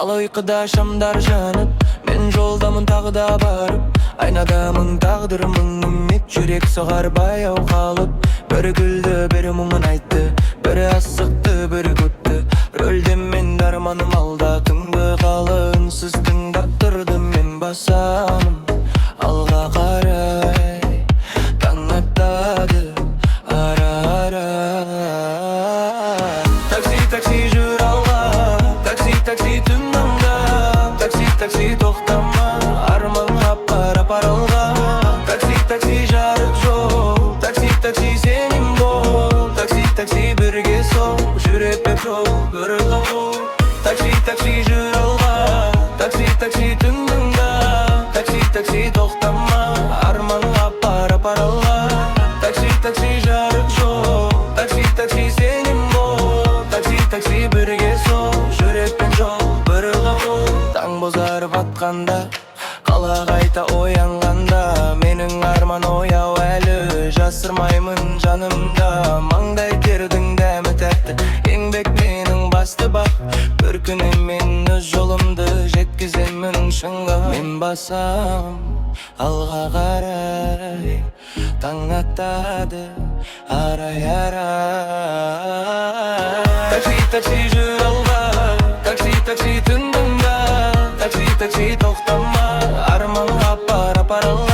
Ала ұйқыda шамдар жанып, мен жолдамын тағы да барып, айнадамын тағдырымың үміт, жүрек соғар баяу қалып. Бірі күлді, бірі мұңын айтты, бірі асықты, бірі күтті. Рөлде мен арманым алда, түнгі қалынсыз тыңдап тұрдым. Мен басамын алға қарай, таң атады ара-ара. Такси, такси жүр алға, такси, такси түн аңда, такси, такси тоқтама, арманға апар алға. Такси, такси жарық жол, такси, такси сенің бол, такси, такси бірге сол, жүрек жол бір қағу. Такси, такси жүр алға, такси, такси түн аңда, такси, такси тоқтама, арманға апар алға. Такси, такси жарық жол, такси, такси сенің бол, такси, такси бірге сол, жүрек жол бір қағу. Таң бозарып атқанда, қала қайта оянғанда, менің арман ояу әлі, жасырмаймын жанымда. Маңдай тердің дәмі тәтті, еңбек менің басты бақ. Бір күні мен өз жолымды жеткіземін шыңға. Мен басам алға қарай, таң атады арай-арай. Такси, такси жүр алға, такси, такси түн аңда, такси, такси тоқтама, арманға апар алға.